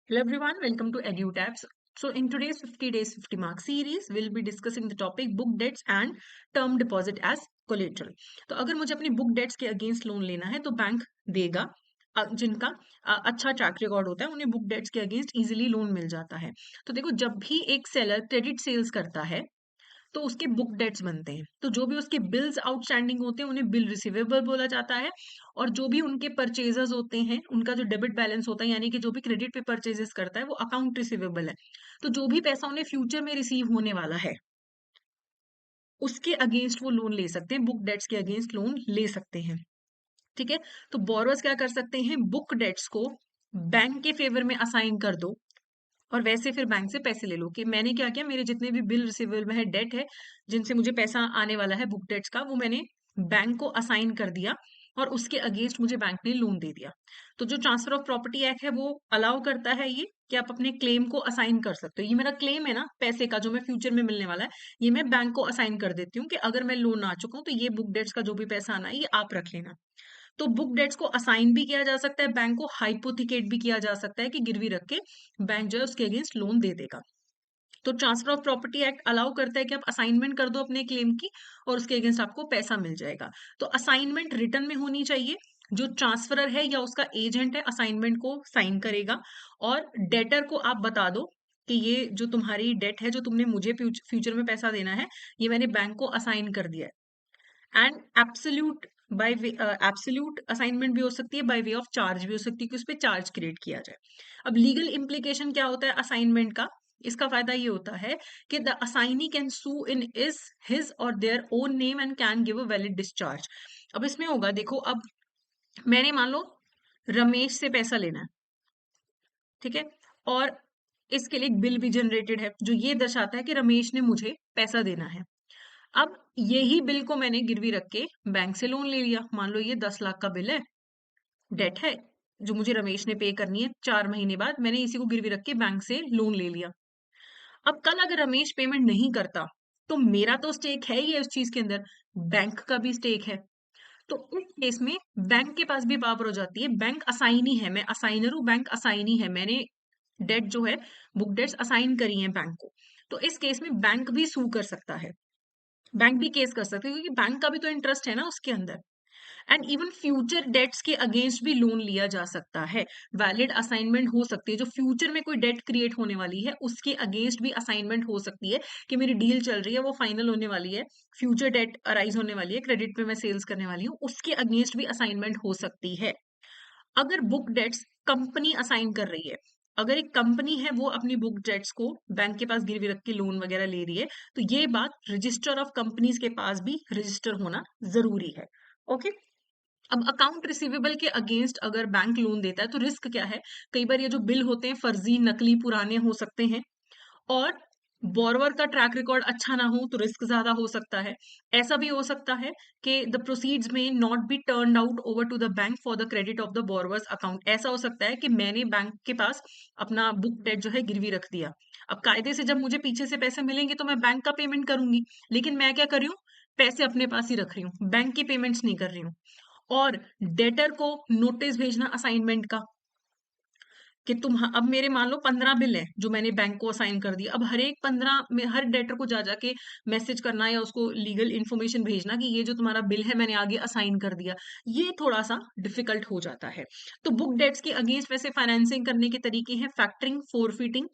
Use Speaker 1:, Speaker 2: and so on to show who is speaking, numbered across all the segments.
Speaker 1: Hello everyone, welcome to EduTabs. So in today's 50 days 50 mark series, we'll be discussing the topic book debts and term deposit as collateral. तो अगर मुझे अपनी book debts के against loan लेना है तो bank देगा। जिनका अच्छा ट्रैक रिकॉर्ड होता है उन्हें बुक डेट्स के अगेंस्ट इजीली लोन मिल जाता है। तो देखो, जब भी एक सेलर क्रेडिट सेल्स करता है तो उसके बुक डेट्स बनते हैं। तो जो भी उसके बिल्स आउटस्टैंडिंग होते हैं उन्हें बिल रिसीवेबल बोला जाता है। और जो भी उनके परचेजर्स होते हैं उनका जो डेबिट बैलेंस होता है, यानी कि जो भी क्रेडिट पे परचेजेस करता है, वो अकाउंट रिसीवेबल है। तो जो भी पैसा उन्हें फ्यूचर में रिसीव होने वाला है उसके अगेंस्ट वो लोन ले सकते हैं, बुक डेट्स के अगेंस्ट लोन ले सकते हैं। ठीक है। तो बोरोवर्स क्या कर सकते हैं, बुक डेट्स को बैंक के फेवर में असाइन कर दो और वैसे फिर बैंक से पैसे ले लो कि मैंने क्या किया, मेरे जितने भी बिल रिसीवेबल में है, डेट है, जिनसे मुझे पैसा आने वाला है बुक डेट्स का, वो मैंने बैंक को असाइन कर दिया और उसके अगेंस्ट मुझे बैंक ने लोन दे दिया। तो जो ट्रांसफर ऑफ प्रॉपर्टी एक्ट है वो अलाउ करता है ये कि आप अपने क्लेम को असाइन कर सकते हो। ये मेरा क्लेम है ना पैसे का, जो मैं फ्यूचर में मिलने वाला है, ये मैं बैंक को असाइन कर देती हूँ कि अगर मैं लोन आ चुका हूँ तो ये बुक डेट्स का जो भी पैसा आना है ये आप रख लेना। तो बुक डेट्स को असाइन भी किया जा सकता है, बैंक को हाइपोथिकेट भी किया जा सकता है कि गिरवी रख के बैंक जो है उसके अगेंस्ट लोन दे देगा। तो transfer of property act allow करता है कि आप असाइनमेंट कर दो अपने क्लेम की और उसके अगेंस्ट आपको पैसा मिल जाएगा। तो असाइनमेंट रिटर्न में होनी चाहिए। जो ट्रांसफरर है या उसका एजेंट है असाइनमेंट को साइन करेगा और डेटर को आप बता दो कि ये जो तुम्हारी डेट है, जो तुमने मुझे फ्यूचर में पैसा देना है, ये मैंने बैंक को असाइन कर दिया है। And absolute by way absolute assignment भी हो सकती है, बाय वे ऑफ चार्ज भी हो सकती है कि उस पे चार्ज क्रिएट किया जाए। अब लीगल इम्प्लीकेशन क्या होता है असाइनमेंट का? इसका फायदा ये होता है कि the assignee can sue in is his or their own name and can give a valid discharge. अब इसमें होगा, देखो, अब मैंने मान लो रमेश से पैसा लेना है, ठीक है, और इसके लिए एक बिल भी जनरेटेड है जो ये दर्शाता है कि रमेश ने मुझे पैसा देना है। अब यही बिल को मैंने गिरवी रख के बैंक से लोन ले लिया। मान लो ये 10 लाख का बिल है, डेट है, जो मुझे रमेश ने पे करनी है 4 महीने बाद, मैंने इसी को गिरवी रख के बैंक से लोन ले लिया। अब कल अगर रमेश पेमेंट नहीं करता तो मेरा तो स्टेक है ही है उस चीज के अंदर, बैंक का भी स्टेक है। तो इस केस में बैंक के पास भी पावर हो जाती है, बैंक असाइनी है, मैं असाइनर हूँ, बैंक असाइनी है, मैंने डेट जो है बुक डेट्स असाइन करी है बैंक को। तो इस केस में बैंक भी सू कर सकता है, बैंक भी केस कर सकते हैं, क्योंकि बैंक का भी तो इंटरेस्ट है ना उसके अंदर। एंड इवन फ्यूचर डेट्स के अगेंस्ट भी लोन लिया जा सकता है। वैलिड असाइनमेंट हो सकती है, जो फ्यूचर में कोई डेट क्रिएट होने वाली है उसके अगेंस्ट भी असाइनमेंट हो सकती है कि मेरी डील चल रही है, वो फाइनल होने वाली है, फ्यूचर डेट अराइज होने वाली है, क्रेडिट पे मैं सेल्स करने वाली हूँ, उसके अगेंस्ट भी असाइनमेंट हो सकती है। अगर बुक डेट्स कंपनी असाइन कर रही है, अगर एक कंपनी है वो अपनी बुक डेट्स को बैंक के पास गिरवी रख के लोन वगैरह ले रही है, तो ये बात रजिस्टर ऑफ कंपनीज के पास भी रजिस्टर होना जरूरी है। ओके। अब अकाउंट रिसीवेबल के अगेंस्ट अगर बैंक लोन देता है तो रिस्क क्या है? कई बार ये जो बिल होते हैं फर्जी, नकली, पुराने हो सकते हैं और बोरोवर का ट्रैक रिकॉर्ड अच्छा ना हो तो रिस्क ज्यादा हो सकता है। ऐसा भी हो सकता है कि the proceeds may not be turn out over to the bank for the credit of the borrower's account. ऐसा हो सकता है कि मैंने बैंक के पास अपना बुक डेट जो है गिरवी रख दिया। अब कायदे से जब मुझे पीछे से पैसे मिलेंगे तो मैं बैंक का पेमेंट करूंगी, लेकिन मैं क्या कर रही हूँ, पैसे अपने पास ही रख रही हूँ, बैंक की पेमेंट्स नहीं कर रही हूँ। और डेटर को नोटिस भेजना असाइनमेंट का कि अब मेरे मान लो 15 बिल है जो मैंने बैंक को असाइन कर दिया, अब हर एक 15 में हर डेटर को जा जाके मैसेज करना या उसको लीगल इन्फॉर्मेशन भेजना कि ये जो तुम्हारा बिल है मैंने आगे असाइन कर दिया, ये थोड़ा सा डिफिकल्ट हो जाता है। तो बुक डेट्स के अगेंस्ट वैसे फाइनेंसिंग करने के तरीके हैं factoring, forfaiting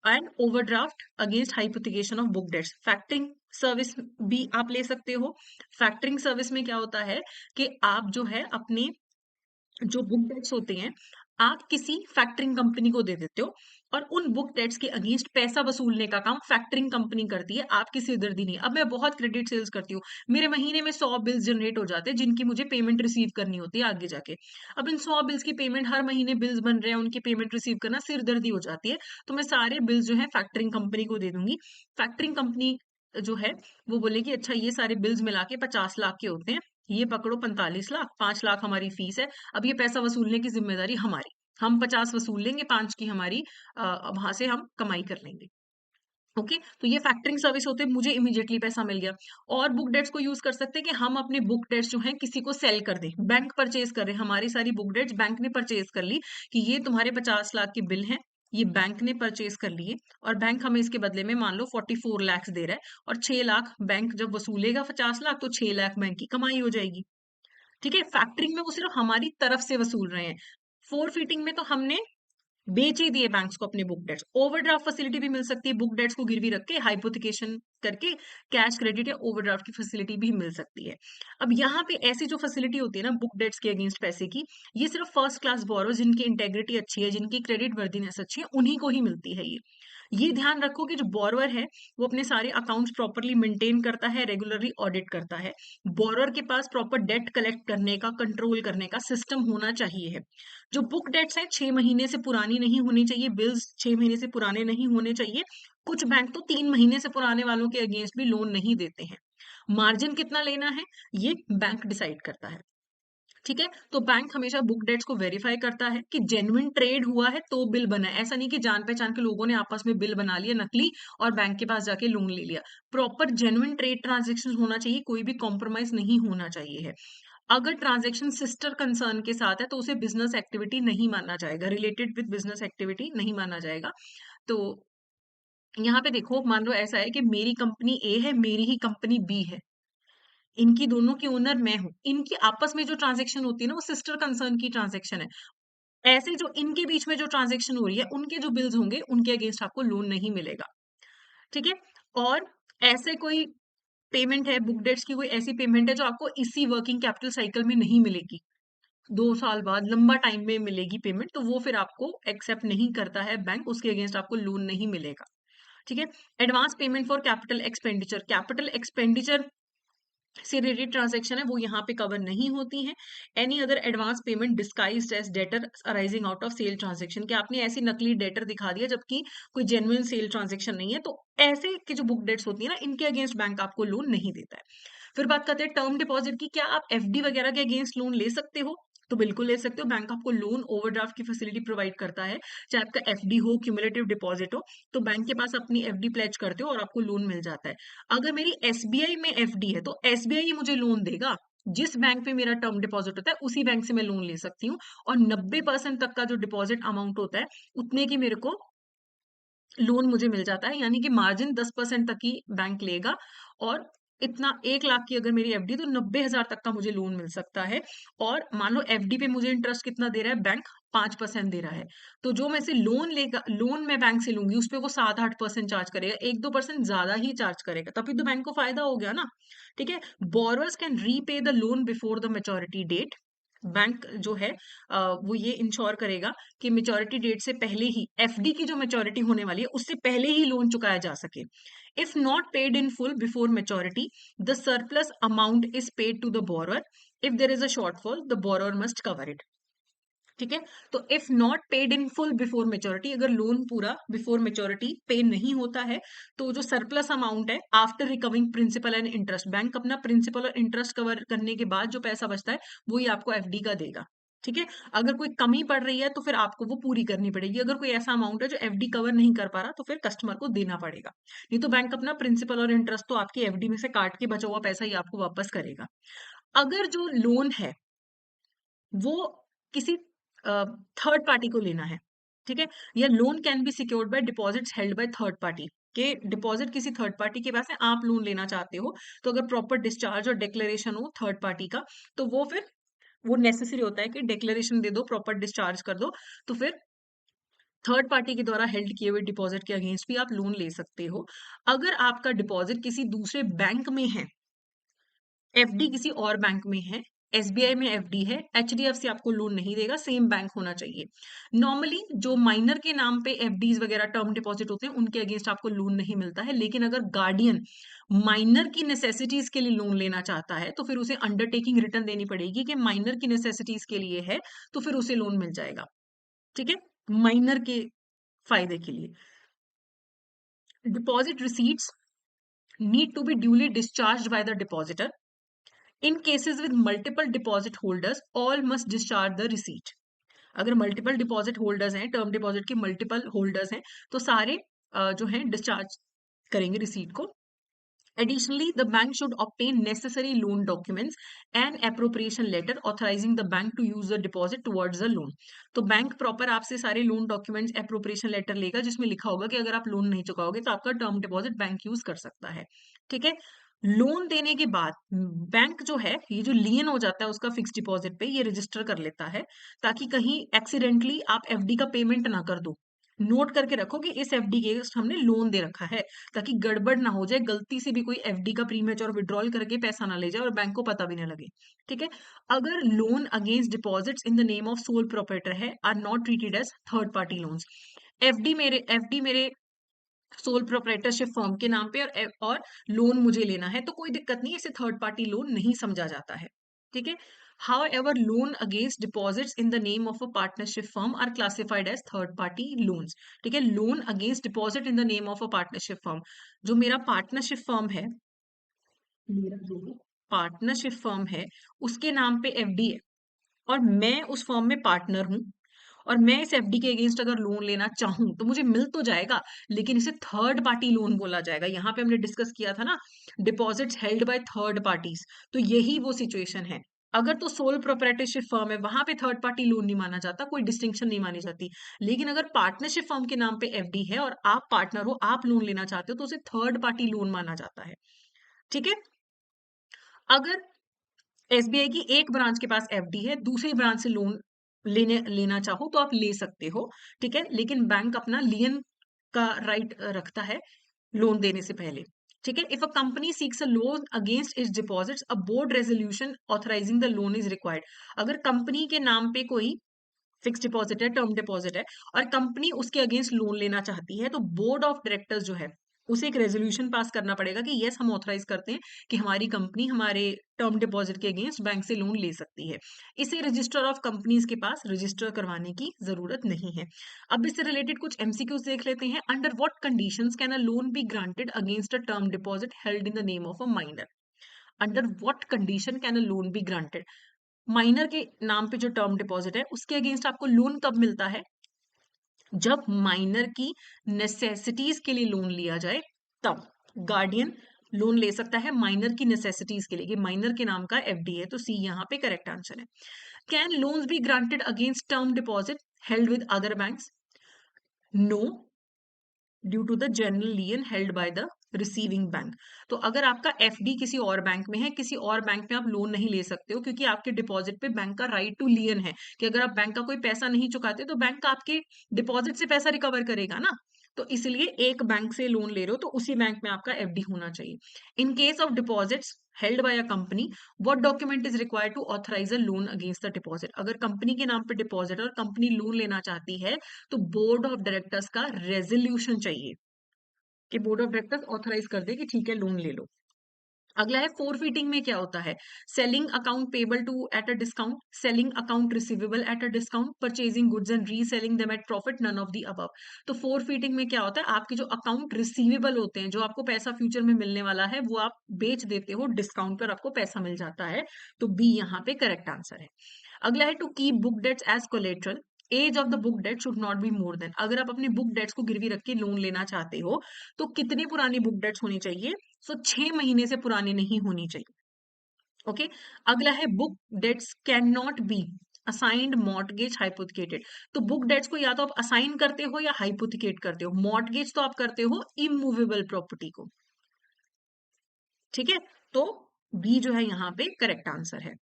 Speaker 1: and overdraft against hypothecation of book debts. Factoring service भी आप ले सकते हो। फैक्टरिंग सर्विस में क्या होता है कि आप जो है अपने जो बुक डेट्स होते हैं आप किसी फैक्टरिंग कंपनी को दे देते हो और उन बुक डेट्स के अगेंस्ट पैसा वसूलने का काम फैक्टरिंग कंपनी करती है, आपकी सिरदर्दी नहीं। अब मैं बहुत क्रेडिट सेल्स करती हूँ, मेरे महीने में 100 बिल्स जनरेट हो जाते हैं जिनकी मुझे पेमेंट रिसीव करनी होती है आगे जाके। अब इन 100 बिल्स की पेमेंट, हर महीने बिल्स बन रहे हैं उनकी पेमेंट रिसीव करना सिरदर्दी हो जाती है। तो मैं सारे बिल्स जो है फैक्टरिंग कंपनी को दे दूंगी। फैक्टरिंग कंपनी जो है वो बोलेगी अच्छा ये सारे बिल्स मिला के 50 लाख के होते हैं, ये पकड़ो 45 लाख, 5 लाख हमारी फीस है, अब ये पैसा वसूलने की जिम्मेदारी हमारी, हम 50 वसूल लेंगे, 5 की हमारी वहां से हम कमाई कर लेंगे। ओके, तो ये फैक्टरिंग सर्विस होते हैं, मुझे इमीडिएटली पैसा मिल गया। और बुक डेट्स को यूज कर सकते हैं कि हम अपने बुक डेट्स जो हैं किसी को सेल कर दें। बैंक परचेज कर रहे हैं, हमारी सारी बुक डेट्स बैंक ने परचेज कर ली कि ये तुम्हारे 50 लाख के बिल हैं, ये बैंक ने परचेज कर लिए, और बैंक हमें इसके बदले में मान लो 44 लाख दे रहा है, और 6 लाख बैंक जब वसूलेगा 50 लाख, तो 6 लाख बैंक की कमाई हो जाएगी। ठीक है, फैक्टरिंग में वो सिर्फ हमारी तरफ से वसूल रहे हैं। फोर फीटिंग में तो हमने बेच ही दिए बैंक्स को अपने बुक डेट्स। ओवरड्राफ्ट फैसिलिटी भी मिल सकती है, बुक डेट्स को गिरवी रख के हाइपोथिकेशन करके कैश क्रेडिट या ओवरड्राफ्ट की फैसिलिटी भी मिल सकती है। अब यहाँ पे ऐसी जो फैसिलिटी होती है ना बुक डेट्स के अगेंस्ट पैसे की, ये सिर्फ फर्स्ट क्लास बोरो जिनकी इंटेग्रिटी अच्छी है, जिनकी क्रेडिट वर्दीनेस अच्छी है, उन्हीं को ही मिलती है ये ध्यान रखो कि जो बोरोअर है वो अपने सारे अकाउंट्स प्रॉपरली मेंटेन करता है, रेगुलरली ऑडिट करता है। बोरोअर के पास प्रॉपर डेट कलेक्ट करने का, कंट्रोल करने का सिस्टम होना चाहिए है। जो बुक डेट्स हैं 6 महीने से पुरानी नहीं होनी चाहिए, बिल्स 6 महीने से पुराने नहीं होने चाहिए। कुछ बैंक तो 3 महीने से पुराने वालों के अगेंस्ट भी लोन नहीं देते हैं। मार्जिन कितना लेना है ये बैंक डिसाइड करता है। ठीक है, तो बैंक हमेशा बुक डेट्स को वेरीफाई करता है कि जेन्युइन ट्रेड हुआ है तो बिल बना है। ऐसा नहीं कि जान पहचान के लोगों ने आपस में बिल बना लिया नकली और बैंक के पास जाके लोन ले लिया। प्रॉपर जेन्युइन ट्रेड ट्रांजेक्शन होना चाहिए, कोई भी कॉम्प्रोमाइज नहीं होना चाहिए है। अगर ट्रांजैक्शन सिस्टर कंसर्न के साथ है तो उसे बिजनेस एक्टिविटी नहीं माना जाएगा, रिलेटेड विद बिजनेस एक्टिविटी नहीं माना जाएगा। तो यहाँ पे देखो, मान लो ऐसा है कि मेरी कंपनी ए है, मेरी ही कंपनी बी है, इनकी दोनों की ओनर मैं हूँ, इनकी आपस में जो ट्रांजेक्शन होती है ना वो सिस्टर कंसर्न की ट्रांजेक्शन है। ऐसे जो इनके बीच में जो ट्रांजेक्शन हो रही है उनके जो बिल्स होंगे उनके अगेंस्ट आपको लोन नहीं मिलेगा। ठीक है, और ऐसे कोई पेमेंट है, बुक डेट्स की कोई ऐसी पेमेंट है जो आपको इसी वर्किंग कैपिटल साइकिल में नहीं मिलेगी, 2 साल बाद लंबा टाइम में मिलेगी पेमेंट, तो वो फिर आपको एक्सेप्ट नहीं करता है बैंक, उसके अगेंस्ट आपको लोन नहीं मिलेगा। ठीक है, advance payment for capital expenditure से रिलेटेड ट्रांजेक्शन है वो यहाँ पे कवर नहीं होती हैं। Any other advance payment disguised as debtor arising out of sale transaction, कि आपने ऐसी नकली डेटर दिखा दिया जबकि कोई जेन्युइन सेल ट्रांजेक्शन नहीं है, तो ऐसे की जो बुक डेट्स होती है ना इनके अगेंस्ट बैंक आपको लोन नहीं देता है। फिर बात करते हैं टर्म डिपॉजिट की, क्या आप एफडी वगैरह के अगेंस्ट लोन ले सकते हो? तो बिल्कुल ले सकते हो, बैंक आपको लोन ओवरड्राफ्ट की फैसिलिटी प्रोवाइड करता है। चाहे आपका एफडी हो, क्यूमुलेटिव डिपॉजिट हो, तो बैंक के पास अपनी एफडी प्लेज करते हो और आपको लोन मिल जाता है। अगर मेरी एसबीआई में एफडी है तो एसबीआई ही मुझे लोन देगा। जिस बैंक में मेरा टर्म डिपॉजिट होता है उसी बैंक से मैं लोन ले सकती हूँ, और 90% तक का जो डिपॉजिट अमाउंट होता है उतने की मेरे को लोन मुझे मिल जाता है, यानी कि मार्जिन 10% तक ही बैंक लेगा। और इतना 1 लाख की अगर मेरी एफडी, तो 90,000 तक का मुझे लोन मिल सकता है। और मान लो एफडी पे मुझे इंटरेस्ट कितना दे रहा है बैंक, 5% दे रहा है, तो जो मैं से लोन लेगा, लोन मैं बैंक से लूंगी उस पे वो 7-8% चार्ज करेगा, 1-2% ज्यादा ही चार्ज करेगा, तभी तो बैंक को फायदा हो गया ना। ठीक है, borrowers can repay the loan before the maturity date. Bank जो है वो ये इंश्योर करेगा कि मेच्योरिटी डेट से पहले ही, एफडी की जो मेच्योरिटी होने वाली है उससे पहले ही लोन चुकाया जा सके। If not paid in full before maturity, the surplus amount is paid to the borrower. If there is a shortfall, the borrower must cover it. ठीक है, तो if not paid in full before maturity, अगर loan पूरा before maturity pay नहीं होता है, तो जो सरप्लस अमाउंट है after recovering principal and interest, bank अपना प्रिंसिपल और इंटरेस्ट कवर करने के बाद जो पैसा बचता है वही आपको एफडी का देगा। ठीक है, अगर कोई कमी पड़ रही है तो फिर आपको वो पूरी करनी पड़ेगी। अगर कोई ऐसा अमाउंट है जो एफडी कवर नहीं कर पा रहा तो फिर कस्टमर को देना पड़ेगा, नहीं तो बैंक अपना प्रिंसिपल और इंटरेस्ट तो आपकी एफडी में से काट के बचा हुआ पैसा ही आपको वापस करेगा। अगर जो लोन है वो किसी थर्ड पार्टी को लेना है, ठीक है, या loan can be secured by deposits held by third party, के डिपॉजिट किसी थर्ड पार्टी के पास है, आप लोन लेना चाहते हो, तो अगर प्रॉपर डिस्चार्ज और डिक्लेरेशन हो थर्ड पार्टी का, तो वो फिर वो नेसेसरी होता है कि डिक्लेरेशन दे दो, प्रॉपर डिस्चार्ज कर दो, तो फिर थर्ड पार्टी के द्वारा हेल्ड किए हुए डिपॉजिट के अगेंस्ट भी आप लोन ले सकते हो। अगर आपका डिपॉजिट किसी दूसरे बैंक में है, एफडी किसी और बैंक में है, एसबीआई में एफडी है, एचडीएफसी आपको लोन नहीं देगा, सेम बैंक होना चाहिए। नॉर्मली जो माइनर के नाम पे एफडीज वगैरह टर्म डिपॉजिट होते हैं उनके अगेंस्ट आपको लोन नहीं मिलता है, लेकिन अगर गार्डियन माइनर की नेसेसिटीज के लिए लोन लेना चाहता है तो फिर उसे अंडरटेकिंग रिटर्न देनी पड़ेगी कि माइनर की नेसेसिटीज के लिए है, तो फिर उसे लोन मिल जाएगा। ठीक है, माइनर के फायदे के लिए deposit receipts need to be duly discharge by the depositor. In cases with multiple deposit holders all must discharge the receipt. अगर मल्टीपल डिपॉजिट होल्डर्स हैं, टर्म डिपॉजिट के मल्टीपल होल्डर्स हैं, तो सारे जो हैं डिस्चार्ज करेंगे रिसीट को। Additionally, the bank should obtain necessary loan documents and appropriation letter authorizing the bank to use the deposit towards the loan. तो बैंक प्रॉपर आपसे सारे लोन डॉक्यूमेंट्स एप्रोप्रिएशन लेटर लेगा जिसमें लिखा होगा कि अगर आप लोन नहीं चुकाओगे तो आपका टर्म डिपॉजिट बैंक यूज कर सकता है। ठीक है, लोन देने के बाद बैंक जो है ये जो लियन हो जाता है उसका फिक्स डिपॉजिट पे ये रजिस्टर कर लेता है, ताकि कहीं एक्सीडेंटली आप एफडी का पेमेंट ना कर दो। नोट करके रखो कि इस एफडी के अगेंस्ट हमने लोन दे रखा है, ताकि गड़बड़ ना हो जाए, गलती से भी कोई एफडी का प्रीमेच्योर विड्रॉल करके पैसा ना ले जाए और बैंक को पता भी ना लगे। ठीक है, अगर loan against deposits in the name of sole proprietor है are not treated as third party loans. FD मेरे सोल प्रोप्राइटरशिप फर्म के नाम पे और लोन मुझे लेना है तो कोई दिक्कत नहीं, इसे थर्ड पार्टी लोन नहीं समझा जाता है। ठीक है, however loan against deposits in the name of a partnership firm are classified as third party loans। ठीक है, loan against deposit in the name of a partnership firm, जो मेरा पार्टनरशिप फर्म है, मेरा जो पार्टनरशिप फर्म है उसके नाम पे एफडी है और मैं उस फर्म में पार्टनर हूँ, और मैं इस एफडी के अगेंस्ट अगर लोन लेना चाहूं तो मुझे मिल तो जाएगा, लेकिन इसे थर्ड पार्टी लोन बोला जाएगा। यहाँ पे हमने डिस्कस किया था ना, deposits held by third parties, तो यही वो सिचुएशन है। अगर तो सोल प्रोप्राइटरशिप फर्म है वहां पे थर्ड पार्टी लोन नहीं माना जाता, कोई डिस्टिंक्शन नहीं मानी जाती। लेकिन अगर पार्टनरशिप फर्म के नाम पे एफडी है और आप पार्टनर हो, आप लोन लेना चाहते हो, तो उसे थर्ड पार्टी लोन माना जाता है। ठीक है, अगर एसबीआई की एक ब्रांच के पास एफडी है, दूसरी ब्रांच से लोन लेना चाहो तो आप ले सकते हो। ठीक है, लेकिन बैंक अपना लियन का राइट रखता है लोन देने से पहले। ठीक है, if a company seeks a loan against its deposits a board resolution authorising the loan is required. अगर कंपनी के नाम पे कोई फिक्स डिपॉजिट है, टर्म डिपॉजिट है, और कंपनी उसके अगेंस्ट लोन लेना चाहती है, तो बोर्ड ऑफ डायरेक्टर्स जो है उसे एक रेजोल्यूशन पास करना पड़ेगा कि यस हम ऑथराइज करते हैं कि हमारी कंपनी हमारे टर्म डिपॉजिट के अगेंस्ट बैंक से लोन ले सकती है। इसे रजिस्टर ऑफ कंपनीज के पास रजिस्टर करवाने की जरूरत नहीं है। अब इससे रिलेटेड कुछ एमसीक्यूज देख लेते हैं। Under what conditions can a loan B granted against a term deposit held in the name of a minor. Under what condition can a loan be granted, minor के नाम पे जो टर्म डिपॉजिट है उसके against आपको loan कब मिलता है? जब माइनर की नेसेसिटीज के लिए लोन लिया जाए तब गार्डियन लोन ले सकता है माइनर की नेसेसिटीज के लिए, कि माइनर के नाम का एफडी है, तो सी यहाँ पे करेक्ट आंसर है। Can loans be granted against term deposit held with other banks? No, due to the general lien held by the receiving bank. तो अगर आपका एफडी किसी और बैंक में है, किसी और बैंक में आप लोन नहीं ले सकते हो, क्योंकि आपके डिपॉजिट पे बैंक का राइट टू लियन है, कि अगर आप बैंक का कोई पैसा नहीं चुकाते तो बैंक आपके डिपॉजिट से पैसा रिकवर करेगा ना। तो इसलिए एक बैंक से लोन ले रहे हो तो उसी बैंक में आपका एफडी होना चाहिए। In case of deposits held by a company, what document is required to authorise a loan against the deposit? अगर कंपनी के नाम पे डिपॉजिट और कंपनी लोन लेना चाहती है तो बोर्ड ऑफ डायरेक्टर्स का रेजोल्यूशन चाहिए कि बोर्ड ऑफ डायरेक्टर्स ऑथराइज कर दे कि ठीक है लोन ले लो। अगला है फोरफीटिंग में क्या होता है? Selling account payable to at a discount, selling account receivable at a discount, purchasing goods and reselling them at profit, none of the above. तो फोरफीटिंग में क्या होता है? आपके जो अकाउंट रिसीवेबल होते हैं, जो आपको पैसा फ्यूचर में मिलने वाला है, वो आप बेच देते हो डिस्काउंट पर, आपको पैसा मिल जाता है। तो बी यहाँ पे करेक्ट आंसर है। अगला है to keep book debts as collateral, age of the book debt should not be more than. अगर आप अपनी बुक डेट्स को गिरवी रख के लोन लेना चाहते हो तो कितनी पुरानी बुक डेट्स होनी चाहिए? सो 6 महीने से पुरानी नहीं होनी चाहिए। ओके, अगला है book debts can not be assigned mortgage hypothecated. तो बुक डेट्स को या तो आप असाइन करते हो या हाइपोथिकेट करते हो, मॉर्टगेज तो आप करते हो इमूवेबल प्रॉपर्टी को। ठीक है, तो बी जो है यहाँ पे करेक्ट आंसर है।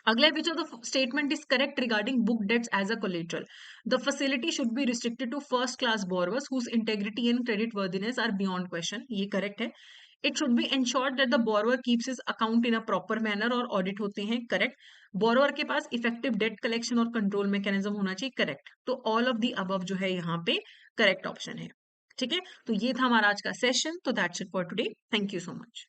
Speaker 1: अगला है, which of the statement is correct regarding book debts as a collateral? The facility should be restricted to first class borrowers whose integrity and credit worthiness are beyond question. ये correct है। It should be ensured that the borrower keeps his account in a proper manner और audit होते हैं, correct। borrower के पास effective debt collection और control mechanism होना चाहिए, correct। तो all of the above जो है यहाँ पे correct option है। ठीक है, तो ये था हमारा आज का सेशन। तो that's it for today. Thank you so much.